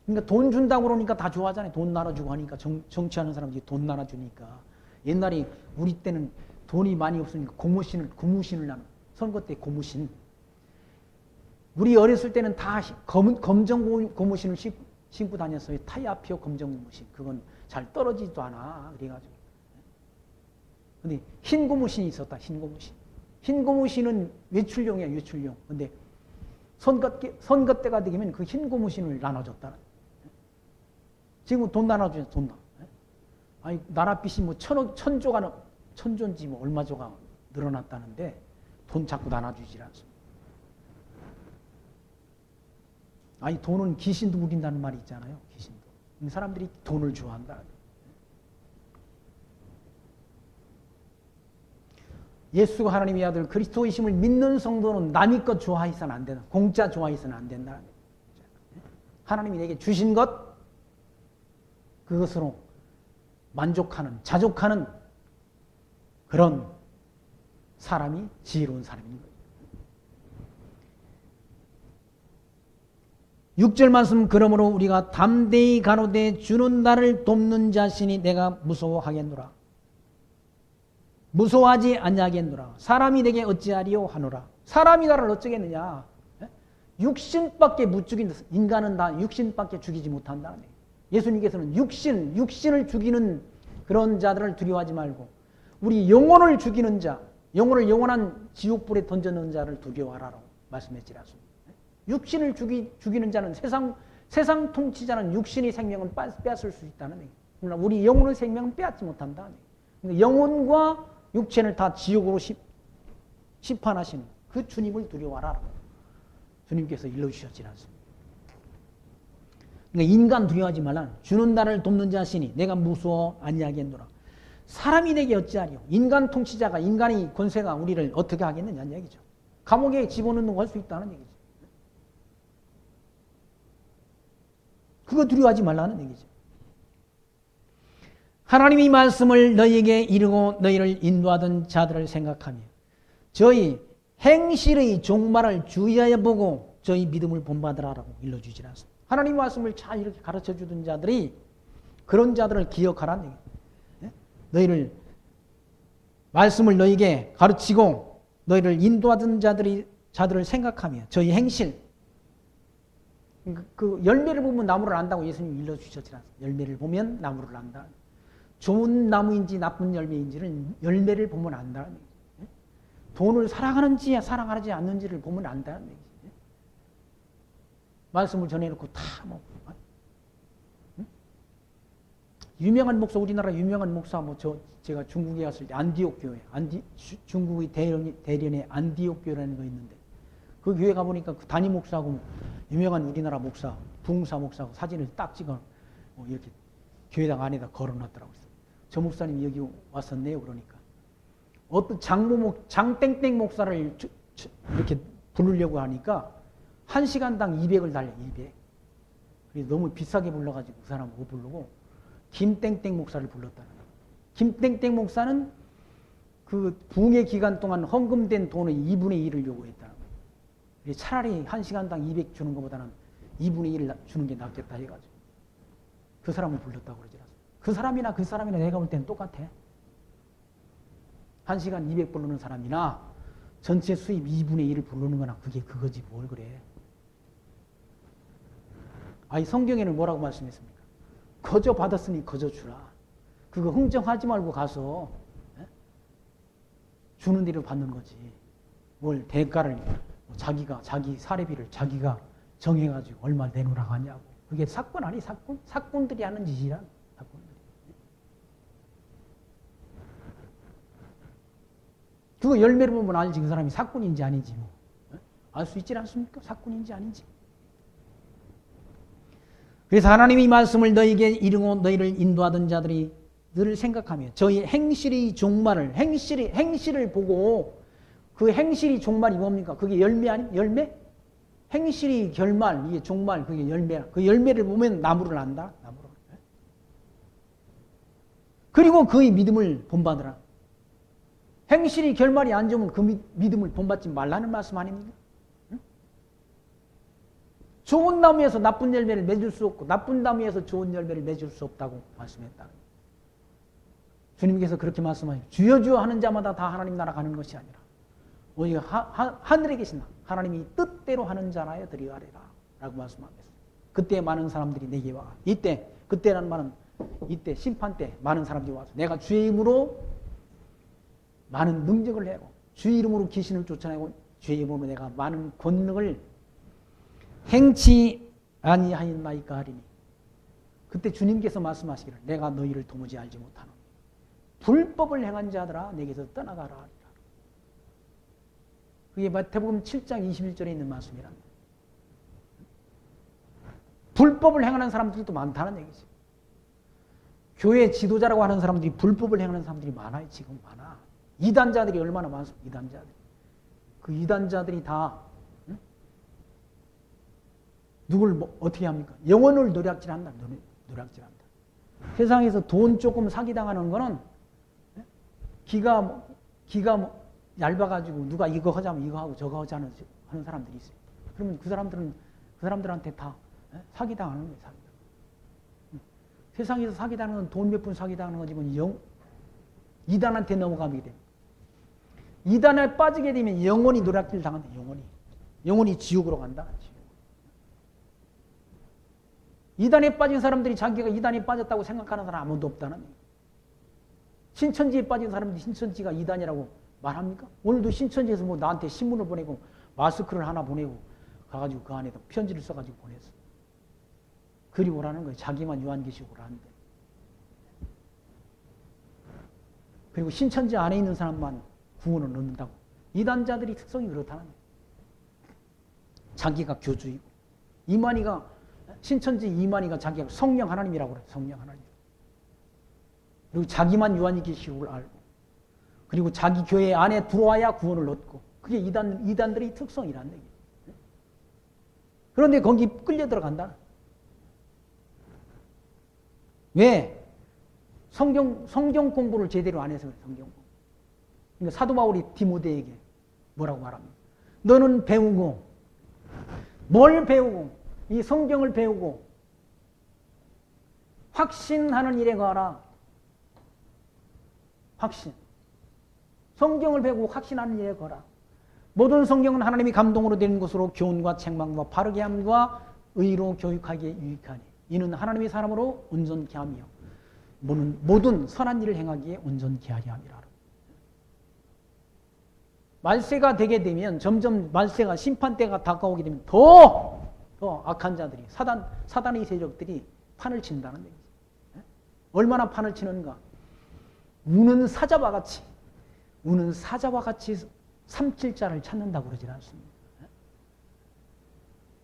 S1: 그러니까 돈 준다고 그러니까 다 좋아하잖아요. 돈 나눠주고 하니까 정치하는 사람들이 돈 나눠주니까. 옛날에 우리 때는 돈이 많이 없으니까 고무신을 나눠. 선거 때 고무신. 우리 어렸을 때는 다 검정 고무신을 신고 다녔어요. 타이아피오 검정 고무신. 그건 잘 떨어지지도 않아. 그래가지고. 근데 흰 고무신이 있었다. 흰 고무신. 흰 고무신은 외출용이야. 외출용. 근데 선거 때가 되면 그 흰 고무신을 나눠줬다. 지금 돈 나눠주냐. 돈. 아니 나라빚이 뭐 천조인지 뭐 얼마조가 늘어났다는데 돈 자꾸 나눠주질 않습니다. 아니 돈은 귀신도 부린다는 말이 있잖아요. 귀신도. 사람들이 돈을 좋아한다. 예수가 하나님의 아들 그리스도이심을 믿는 성도는 남의 것 좋아해서는 안 된다. 공짜 좋아해서는 안 된다. 하나님이 내게 주신 것 그것으로 만족하는 자족하는 그런 사람이 지혜로운 사람인 거예요. 6절 말씀 그러므로 우리가 담대히 가로되 주는 나를 돕는 자신이 내가 무서워하겠노라. 무서워하지 아니하겠노라. 사람이 내게 어찌하리요 하노라. 사람이 나를 어쩌겠느냐. 육신밖에 못 죽인다. 인간은 다 육신밖에 죽이지 못한다. 예수님께서는 육신을 죽이는 그런 자들을 두려워하지 말고 우리 영혼을 죽이는 자, 영혼을 영원한 지옥불에 던져넣은 자를 두려워하라고 말씀했지라서. 육신을 죽이는 자는 세상 통치자는 육신의 생명은 빼앗을 수 있다는 얘기. 그러나 우리 영혼의 생명은 빼앗지 못한다. 그러니까 영혼과 육체를 다 지옥으로 심판하시는 그 주님을 두려워하라. 주님께서 일러주셨지 않습니까? 그러니까 인간 두려워하지 말라. 주는 나를 돕는 자시니 내가 무서워 아니하겠노라. 사람이 내게 어찌하리요. 인간 통치자가 인간의 권세가 우리를 어떻게 하겠느냐는 얘기죠. 감옥에 집어넣는 거 할 수 있다는 얘기죠. 그거 두려워하지 말라는 얘기죠. 하나님의 말씀을 너희에게 이르고 너희를 인도하던 자들을 생각하며 저희 행실의 종말을 주의하여 보고 저희 믿음을 본받으라라고 일러주지 않습니다. 하나님의 말씀을 잘 이렇게 가르쳐주던 자들이 그런 자들을 기억하라는 얘기예요. 너희를 말씀을 너희에게 가르치고 너희를 인도하던 자들을 생각하며 저희 행실 그 열매를 보면 나무를 안다고 예수님이 일러주셨지 않습니까? 열매를 보면 나무를 안다. 좋은 나무인지 나쁜 열매인지를 열매를 보면 안다는 얘기죠. 돈을 사랑하는지 사랑하지 않는지를 보면 안다는 얘기죠. 말씀을 전해놓고 다 뭐 유명한 목사 우리나라 유명한 목사 제가 중국에 갔을 때 안디옥 교회 중국의 대련에 안디옥 교회라는 거 있는데 그 교회 가보니까 그 담임 목사하고 유명한 우리나라 목사 부흥사 목사하고 사진을 딱 찍어 이렇게 교회당 안에다 걸어놨더라고요. 저 목사님 여기 왔었네요. 그러니까 어떤 장땡땡 목사를 이렇게 부르려고 하니까 1시간당 200을 달려. 200. 그래서 너무 비싸게 불러가지고 그 사람 못 부르고 김땡땡 목사를 불렀다는 거예요. 김땡땡 목사는 그 부흥의 기간 동안 헌금된 돈의 2분의 1을 요구했다는 거예요. 차라리 1시간당 200 주는 것보다는 2분의 1을 주는 게 낫겠다 해가지고 그 사람을 불렀다고 그러지 않습니까? 그 사람이나 내가 볼 때는 똑같아. 1시간 200 부르는 사람이나 전체 수입 2분의 1을 부르는 거나 그거지 뭘 그래. 아니 성경에는 뭐라고 말씀했습니까? 거저 받았으니 거저 주라. 그거 흥정하지 말고 가서 주는 대로 받는 거지. 뭘 대가를 자기 사례비를 자기가 정해가지고 얼마 내놓으라고 하냐고. 그게 사건 아니 사건? 사건들이 하는 짓이란 사건들이. 그거 열매를 보면 알지 그 사람이 사건인지 아닌지 뭐. 알 수 있지 않습니까? 사건인지 아닌지. 그래서 하나님의 말씀을 너희에게 이르고 너희를 인도하던 자들이 늘 생각하며 저희 행실의 종말을 행실을 보고 그 행실이 종말이 뭡니까? 그게 열매 아니? 열매? 행실이 결말, 이게 종말, 그게 열매야. 그 열매를 보면 나무를 안다. 나무를. 그리고 그의 믿음을 본받으라. 행실이 결말이 안 좋으면 그 믿음을 본받지 말라는 말씀 아닙니까? 좋은 나무에서 나쁜 열매를 맺을 수 없고 나쁜 나무에서 좋은 열매를 맺을 수 없다고 말씀했다. 주님께서 그렇게 말씀하시고 주여 주여 하는 자마다 다 하나님 나라 가는 것이 아니라 오직 하늘에 계신 하나님이 뜻대로 하는 자라야 드리하리라 라고 말씀하셨어요. 그때 많은 사람들이 내게 와. 그때라는 말은 이때 심판 때 많은 사람들이 와서 내가 주의 이름으로 많은 능력을 내고 주의 이름으로 귀신을 쫓아내고 주의 이름으로 내가 많은 권능을 행치 아니하였나이까 하리니 그때 주님께서 말씀하시기를 내가 너희를 도무지 알지 못하노니 불법을 행한 자들아 내게서 떠나가라 하리라. 그게 마태복음 7장 21절에 있는 말씀이랍니다. 불법을 행하는 사람들도 많다는 얘기죠. 교회 지도자라고 하는 사람들이 불법을 행하는 사람들이 많아요. 지금 많아. 이단자들이 얼마나 많습니까? 이단자들이. 그 이단자들이 다 누굴 어떻게 합니까? 영혼을 노략질한다. 노략질한다. 세상에서 돈 조금 사기당하는 거는 기가 얇아가지고 누가 이거 하자면 이거 하고 저거 하자는 하는 사람들이 있어요. 그러면 그 사람들한테 다 사기당하는 거예요. 사기당. 세상에서 사기당하는 건 돈 몇 푼 사기당하는 거지만 이단한테 넘어가게 됩니다. 이단에 빠지게 되면 영혼이 노략질 당한다. 영혼이 지옥으로 간다. 이단에 빠진 사람들이 자기가 이단에 빠졌다고 생각하는 사람 아무도 없다는 얘기예요. 신천지에 빠진 사람들이 신천지가 이단이라고 말합니까? 오늘도 신천지에서 뭐 나한테 신문을 보내고 마스크를 하나 보내고 가가지고 그 안에다 편지를 써가지고 보냈어. 그리 오라는 거예요. 자기만 요한계시록을 하는데. 그리고 신천지 안에 있는 사람만 구원을 얻는다고. 이단자들이 특성이 그렇다는 거예요. 자기가 교주이고 신천지 이만희가 자기가 성령 하나님이라고 그래요. 성령 하나님. 그리고 자기만 요한계시록을 알고 그리고 자기 교회 안에 들어와야 구원을 얻고 그게 이단들의 특성이라는 얘기예요. 그런데 거기 끌려 들어간다. 왜? 성경 공부를 제대로 안 해서 그래. 성경 공부. 그러니까 사도 바울이 디모데에게 뭐라고 말합니까? 너는 배우고 뭘 배우고 이 성경을 배우고 확신하는 일에 가라. 확신. 성경을 배우고 확신하는 일에 거라. 모든 성경은 하나님이 감동으로 되는 것으로 교훈과 책망과 바르게 함과 의로 교육하기에 유익하니 이는 하나님의 사람으로 온전케 하며 모든 선한 일을 행하기에 온전케 하려 함이라. 말세가 되게 되면 점점 말세가 심판때가 다가오게 되면 더 악한 자들이 사단의 세력들이 판을 친다는 얘기죠. 얼마나 판을 치는가? 우는 사자와 같이 삼킬 자를 찾는다고 그러지 않습니다.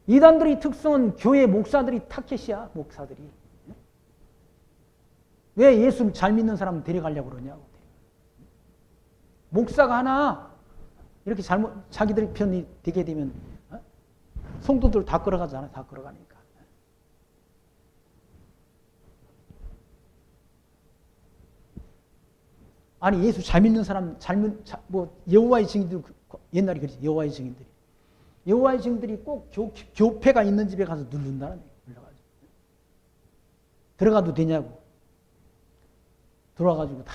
S1: 이단들의 특성은 교회 목사들이 타켓이야. 목사들이. 왜 예수 잘 믿는 사람 데려가려고 그러냐고. 목사가 하나 이렇게 자기들 편이 되게 되면 성도들 다 끌어가잖아. 다 끌어가니까. 아니 예수 잘 믿는 사람 여호와의 증인들 옛날에 그랬지. 여호와의 증인들이 꼭 교패가 있는 집에 가서 누른다는 얘기예요. 들어가도 되냐고. 들어와가지고 다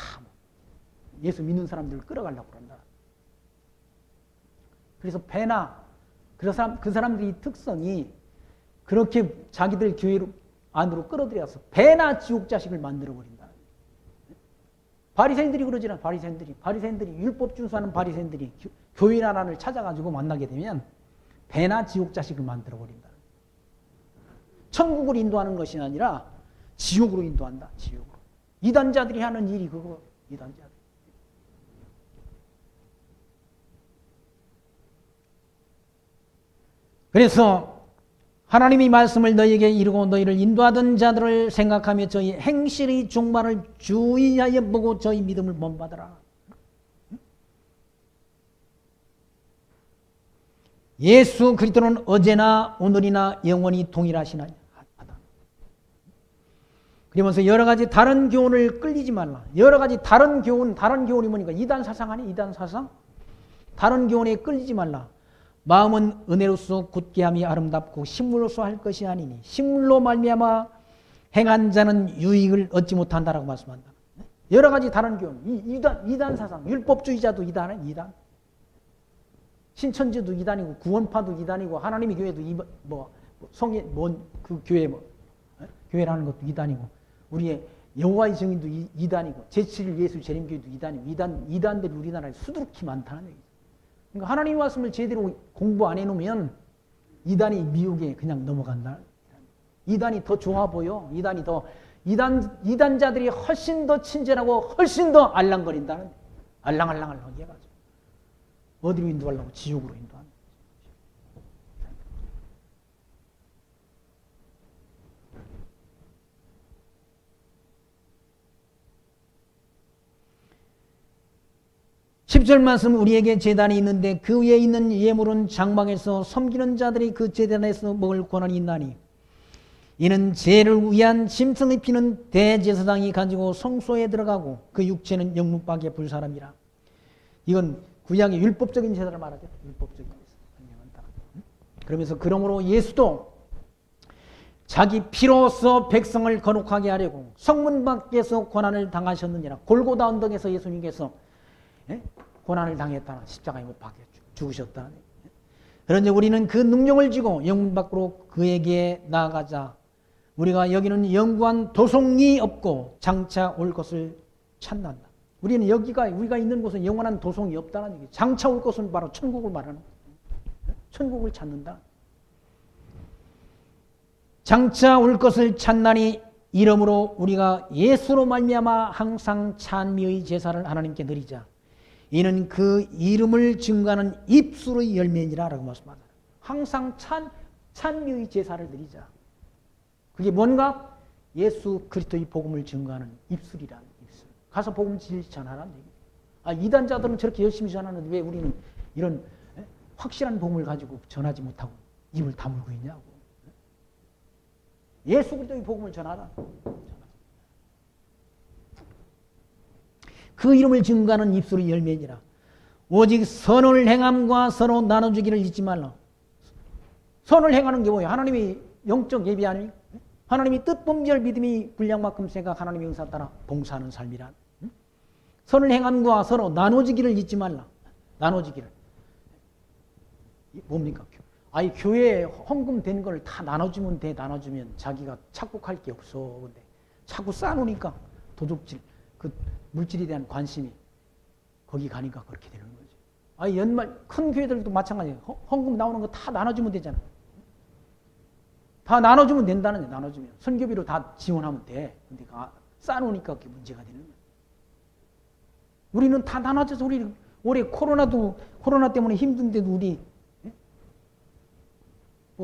S1: 예수 믿는 사람들을 끌어가려고 그런다. 그래서 배나 그 사람들의 특성이 그렇게 자기들 교회 안으로 끌어들여서 배나 지옥 자식을 만들어버린다. 바리새인들이 그러지나. 바리새인들이 율법 준수하는 바리새인들이 교회 나라를 찾아가지고 만나게 되면 배나 지옥 자식을 만들어버린다. 천국을 인도하는 것이 아니라 지옥으로 인도한다. 지옥으로. 이단자들이 하는 일이 그거. 이단자들. 그래서 하나님이 말씀을 너희에게 이루고 너희를 인도하던 자들을 생각하며 저희 행실의 종말을 주의하여 보고 저희 믿음을 본받으라. 예수 그리스도는 어제나 오늘이나 영원히 동일하시나 하다. 그러면서 여러 가지 다른 교훈을 끌리지 말라. 여러 가지 다른 교훈이 뭐니까 이단 사상 아니? 이단 사상? 다른 교훈에 끌리지 말라. 마음은 은혜로서 굳게함이 아름답고 식물로서 할 것이 아니니 식물로 말미암아 행한 자는 유익을 얻지 못한다라고 말씀한다. 여러 가지 다른 교훈, 이단 사상, 율법주의자도 이단, 신천지도 이단이고 구원파도 이단이고 하나님의 교회도 그 교회 교회라는 것도 이단이고 우리의 여호와의 증인도 이단이고 제7일 예수 재림교회도 이단이고 이단들이 우리나라에 수두룩히 많다는 얘기죠. 그러니까 하나님의 말씀을 제대로 공부 안 해놓으면 이단이 미혹에 그냥 넘어간다. 이단이 더 좋아 보여. 이단자들이 훨씬 더 친절하고 훨씬 더 알랑거린다는 알랑알랑알랑 해가지고 어디로 인도하려고? 지옥으로 인도하는. 20절 말씀 우리에게 제단이 있는데 그 위에 있는 예물은 장막에서 섬기는 자들이 그 제단에서 먹을 권한이 있나니 이는 죄를 위한 짐승의 피는 대제사장이 가지고 성소에 들어가고 그 육체는 영문밖에 불사람이라. 이건 구약의 율법적인 제사를 말하죠. 율법적인 제사. 그러면서 그러므로 예수도 자기 피로써 백성을 거룩하게 하려고 성문 밖에서 고난을 당하셨느니라. 골고다 언덕에서 예수님께서 고난을 당했다는 십자가에 못 박혀 죽으셨다는. 그런데 우리는 그 능력을 지고 영문 밖으로 그에게 나아가자. 우리가 여기는 영구한 도성이 없고 장차 올 것을 찾는다. 우리는 우리가 있는 곳은 영원한 도성이 없다는 얘기죠. 장차 올 것은 바로 천국을 말하는 거예요. 천국을 찾는다. 장차 올 것을 찾나니 이러므로 우리가 예수로 말미암아 항상 찬미의 제사를 하나님께 드리자. 이는 그 이름을 증거하는 입술의 열매니라 라고 말씀합니다. 항상 찬미의 제사를 드리자. 그게 뭔가? 예수 그리스도의 복음을 증거하는 입술이라는 입술. 가서 복음 전하라는 얘기예요. 이단자들은 저렇게 열심히 전하는데 왜 우리는 이런 확실한 복음을 가지고 전하지 못하고 입을 다물고 있냐고. 예수 그리스도의 복음을 전하라. 그 이름을 증거하는 입술의 열매니라. 오직 선을 행함과 서로 나눠주기를 잊지 말라. 선을 행하는 게 뭐예요? 하나님이 영적 예비 아닙니까? 하나님이 뜻분별 믿음이 분량만큼 생각 하나님의 은사 따라 봉사하는 삶이란. 선을 행함과 서로 나눠지기를 잊지 말라. 나눠지기를. 뭡니까? 교회에 헌금 된 걸 다 나눠주면 돼. 나눠주면 자기가 착복할 게 없어. 근데 자꾸 쌓아놓으니까 도둑질, 그 물질에 대한 관심이 거기 가니까 그렇게 되는 거죠. 연말 큰 교회들도 마찬가지예요. 헌금 나오는 거 다 나눠주면 되잖아. 다 나눠주면 된다는 거예요. 나눠주면. 선교비로 다 지원하면 돼. 근데 쌓아놓으니까 그게 문제가 되는 거예요. 우리는 다 나눠줘서 우리 올해 코로나 때문에 힘든데도 우리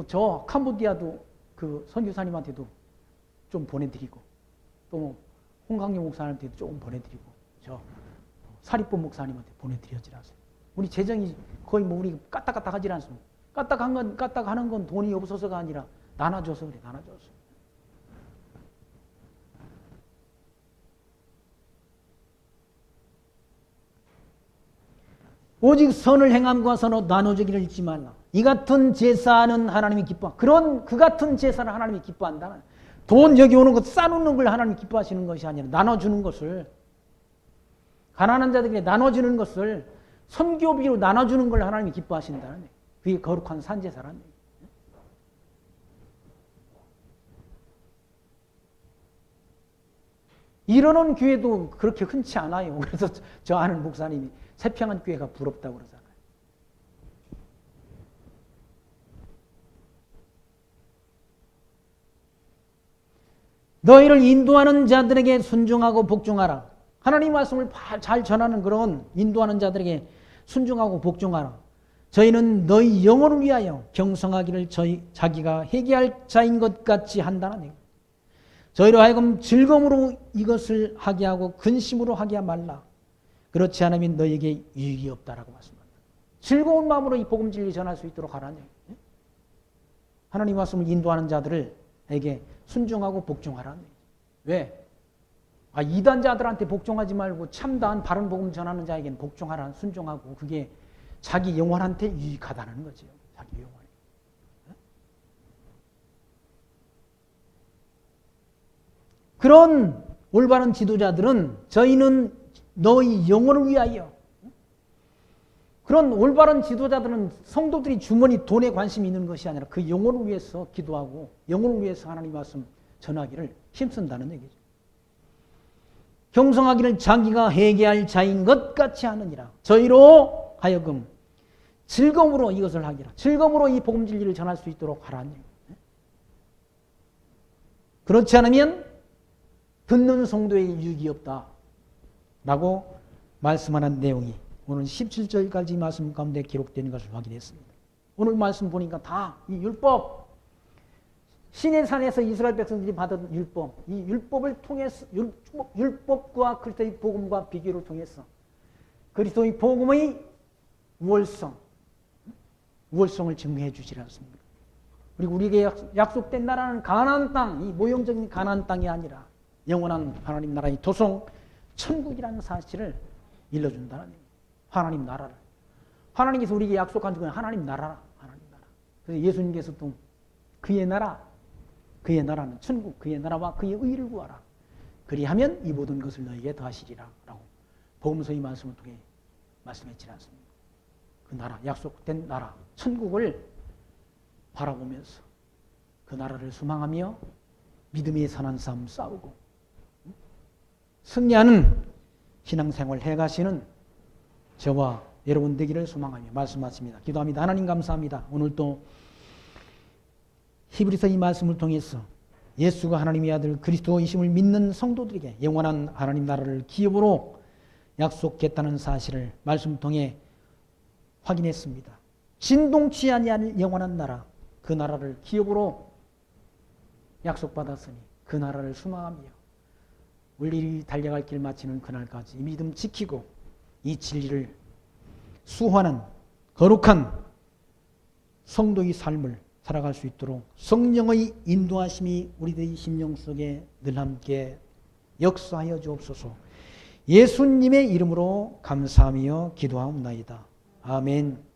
S1: 저 캄보디아도 그 선교사님한테도 좀 보내드리고 또 홍강경 목사님한테도 조금 보내드리고 저 사립본 목사님한테 보내드려지라서 우리 재정이 거의 우리 까딱까딱 하질 않습니다. 까딱하는 건 돈이 없어서가 아니라 나눠줘서 그래. 나눠줘서. 오직 선을 행함과 서로 나눠주기를 잊지 말라. 이 같은 제사는 하나님이 기뻐. 그 같은 제사를 하나님이 기뻐한다. 돈 여기 오는 것 싸놓는 걸 하나님이 기뻐하시는 것이 아니라 나눠주는 것을, 가난한 자들에게 나눠주는 것을, 선교비로 나눠주는 걸 하나님이 기뻐하신다는 얘기예요. 그게 거룩한 산제사라는 얘기예요. 이러는 교회도 그렇게 흔치 않아요. 그래서 저 아는 목사님이 새평안 교회가 부럽다고 그러잖아요. 너희를 인도하는 자들에게 순종하고 복종하라. 하나님 말씀을 잘 전하는 그런 인도하는 자들에게 순종하고 복종하라. 저희는 너희 영혼을 위하여 경성하기를 자기가 회개할 자인 것 같이 한다는 얘기예요. 저희로 하여금 즐거움으로 이것을 하게 하고 근심으로 하게 말라. 그렇지 않으면 너희에게 유익이 없다라고 말씀합니다. 즐거운 마음으로 이 복음 진리 전할 수 있도록 하라는 얘기예요. 하나님 말씀을 인도하는 자들에게 순종하고 복종하라는 얘기예요. 왜? 이단자들한테 복종하지 말고 참다한 바른 복음 전하는 자에게는 복종하라, 순종하고 그게 자기 영혼한테 유익하다는 거죠. 자기 영혼. 그런 올바른 지도자들은 저희는 너희 영혼을 위하여, 그런 올바른 지도자들은 성도들이 주머니 돈에 관심이 있는 것이 아니라 그 영혼을 위해서 기도하고 영혼을 위해서 하나님 말씀 전하기를 힘쓴다는 얘기죠. 경성하기를 자기가 회개할 자인 것 같이 하느니라. 저희로 하여금 즐거움으로 이것을 하기라. 즐거움으로 이 복음 진리를 전할 수 있도록 하라는 얘기예요. 그렇지 않으면 듣는 성도의 유익이 없다라고 말씀하는 내용이 오늘 17절까지 말씀 가운데 기록되는 것을 확인했습니다. 오늘 말씀 보니까 다 이 율법, 시내산에서 이스라엘 백성들이 받은 율법, 이 율법을 통해서 율법과 그리스도의 복음과 비교를 통해서 그리스도의 복음의 우월성을 증명해 주시지 않습니까? 그리고 우리에게 약속된 나라는 가나안 땅, 이 모형적인 가나안 땅이 아니라 영원한 하나님 나라의 도성 천국이라는 사실을 일러준다는 얘기예요. 하나님 나라를. 하나님께서 우리에게 약속한 것은 하나님 나라라. 하나님 나라. 그래서 예수님께서도 그의 나라는 천국, 그의 나라와 그의 의를 구하라. 그리하면 이 모든 것을 너에게 더하시리라. 라고 복음서의 말씀을 통해 말씀했지 않습니까? 그 나라, 약속된 나라, 천국을 바라보면서 그 나라를 소망하며 믿음의 선한 싸움 싸우고 승리하는 신앙생활 해가시는 저와 여러분 되기를 소망하며 말씀 마칩니다. 기도합니다. 하나님 감사합니다. 오늘 또 히브리서 이 말씀을 통해서 예수가 하나님의 아들 그리스도이심을 믿는 성도들에게 영원한 하나님 나라를 기업으로 약속했다는 사실을 말씀 통해 확인했습니다. 진동치 아니한 영원한 나라, 그 나라를 기업으로 약속받았으니 그 나라를 소망하며 우리 달려갈 길 마치는 그날까지 이 믿음 지키고 이 진리를 수호하는 거룩한 성도의 삶을 살아갈 수 있도록 성령의 인도하심이 우리들의 심령 속에 늘 함께 역사하여 주옵소서. 예수님의 이름으로 감사하며 기도하옵나이다. 아멘.